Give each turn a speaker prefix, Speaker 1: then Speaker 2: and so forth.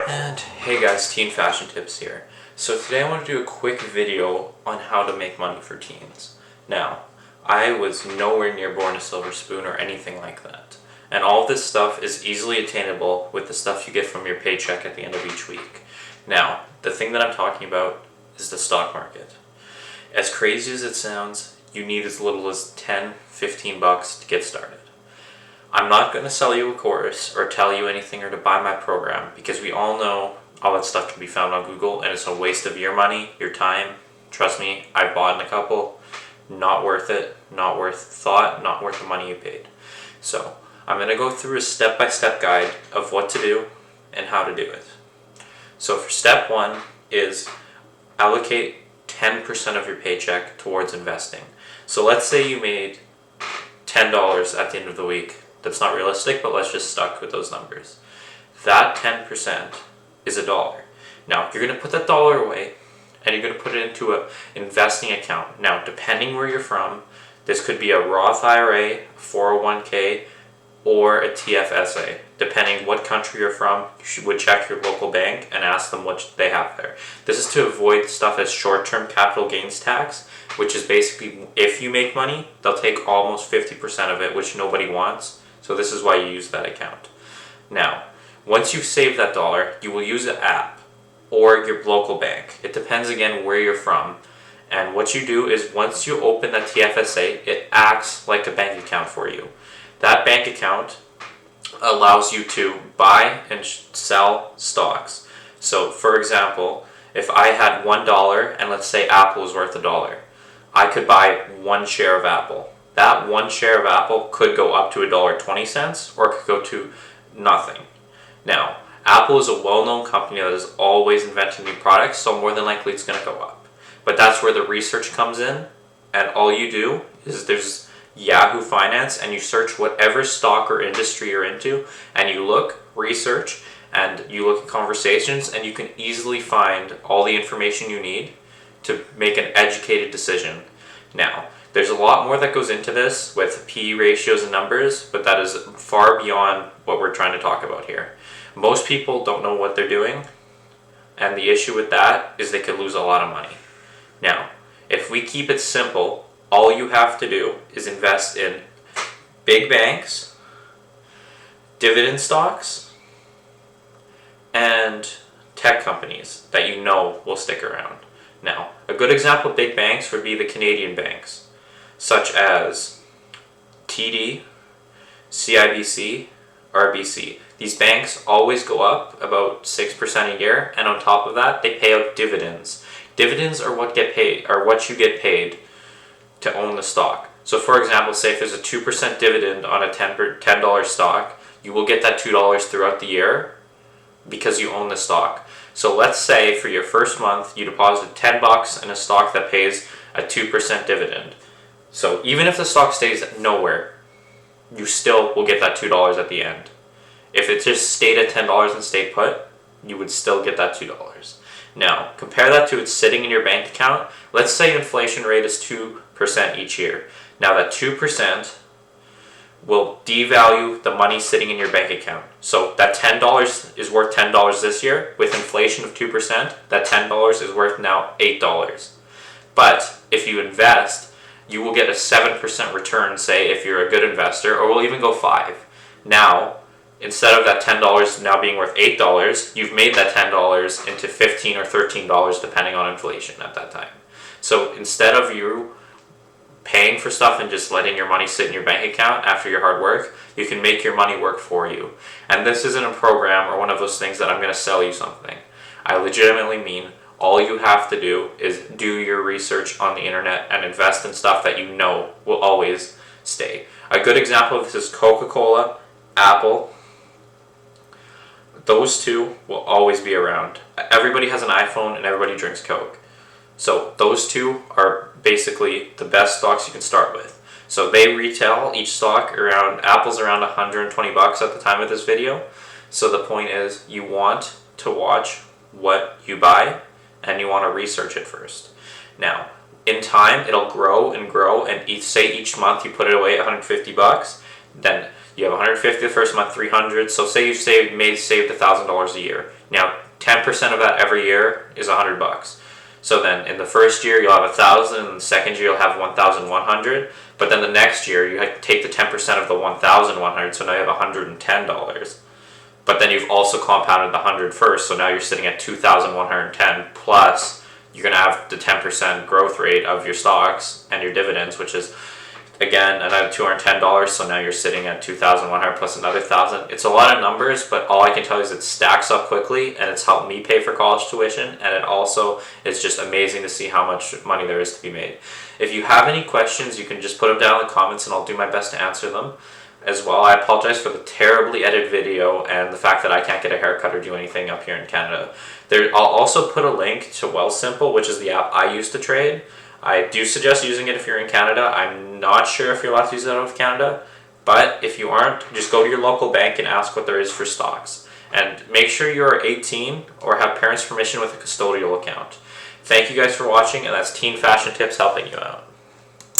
Speaker 1: And hey guys, Teen Fashion Tips here. So today I want to do a quick video on how to make money for teens. Now, I was nowhere near born a silver spoon or anything like that. And all of this stuff is easily attainable with the stuff you get from your paycheck at the end of each week. Now, the thing that I'm talking about is the stock market. As crazy as it sounds, you need as little as 10, 15 bucks to get started. I'm not going to sell you a course or tell you anything or to buy my program because we all know all that stuff can be found on Google and it's a waste of your money, your time. Trust me, I've bought in a couple. Not worth it, not worth thought, not worth the money you paid. So I'm going to go through a step-by-step guide of what to do and how to do it. So for step one is allocate 10% of your paycheck towards investing. So let's say you made $10 at the end of the week. That's not realistic, but let's just stuck with those numbers. That 10% is $1. Now, you're going to put that dollar away and you're going to put it into an investing account. Now, depending where you're from, this could be a Roth IRA, 401k, or a TFSA. Depending what country you're from, you would check your local bank and ask them what they have there. This is to avoid stuff as short-term capital gains tax, which is basically if you make money, they'll take almost 50% of it, which nobody wants. So this is why you use that account. Now, once you save that dollar, you will use an app or your local bank. It depends again where you're from. And what you do is once you open that TFSA, it acts like a bank account for you. That bank account allows you to buy and sell stocks. So for example, if I had $1 and let's say Apple is worth $1, I could buy one share of Apple. That one share of Apple could go up to $1.20 or it could go to nothing. Now, Apple is a well-known company that is always inventing new products, so more than likely it's going to go up. But that's where the research comes in, and all you do is there's Yahoo Finance and you search whatever stock or industry you're into and you look, research, and you look at conversations and you can easily find all the information you need to make an educated decision. Now, there's a lot more that goes into this with PE ratios and numbers, but that is far beyond what we're trying to talk about here. Most people don't know what they're doing, and the issue with that is they could lose a lot of money. Now, if we keep it simple, all you have to do is invest in big banks, dividend stocks, and tech companies that you know will stick around. Now, a good example of big banks would be the Canadian banks, such as TD, CIBC, RBC. These banks always go up about 6% a year, and on top of that, they pay out dividends. Dividends are what you get paid to own the stock. So for example, say if there's a 2% dividend on a $10 stock, you will get that $2 throughout the year because you own the stock. So let's say for your first month, you deposit 10 bucks in a stock that pays a 2% dividend. So even if the stock stays nowhere, you still will get that $2 at the end. If it just stayed at $10 and stayed put, you would still get that $2. Now, compare that to it sitting in your bank account. Let's say inflation rate is 2% each year. Now that 2% will devalue the money sitting in your bank account. So that $10 is worth $10 this year. With inflation of 2%, that $10 is worth now $8. But if you invest, you will get a 7% return, say, if you're a good investor, or we'll even go 5%. Now, instead of that $10 now being worth $8, you've made that $10 into $15 or $13 depending on inflation at that time. So instead of you paying for stuff and just letting your money sit in your bank account after your hard work, you can make your money work for you. And this isn't a program or one of those things that I'm going to sell you something. I legitimately mean all you have to do is do your research on the internet and invest in stuff that you know will always stay. A good example of this is Coca-Cola, Apple. Those two will always be around. Everybody has an iPhone and everybody drinks Coke. So those two are basically the best stocks you can start with. So they retail each stock around, Apple's around 120 bucks at the time of this video. So the point is you want to watch what you buy and you want to research it first. Now, in time, it'll grow and grow, and each month you put it away at 150 bucks, then you have 150 the first month, 300. So say you saved $1,000 a year. Now, 10% of that every year is $100. So then in the first year you'll have 1,000, and the second year you'll have 1,100. But then the next year you take the 10% of the 1,100, so now you have $110. But then you've also compounded the 100 first, so now you're sitting at 2,110 plus you're going to have the 10% growth rate of your stocks and your dividends, which is again another $210. So now you're sitting at 2,100 plus another 1,000. It's a lot of numbers, but all I can tell you is it stacks up quickly, and it's helped me pay for college tuition, and it also is just amazing to see how much money there is to be made. If you have any questions, you can just put them down in the comments and I'll do my best to answer them. As well, I apologize for the terribly edited video and the fact that I can't get a haircut or do anything up here in Canada. I'll also put a link to Wealthsimple, which is the app I use to trade. I do suggest using it if you're in Canada. I'm not sure if you're allowed to use it out of Canada, but if you aren't, just go to your local bank and ask what there is for stocks. And make sure you're 18 or have parents' permission with a custodial account. Thank you guys for watching, and that's Teen Fashion Tips helping you out.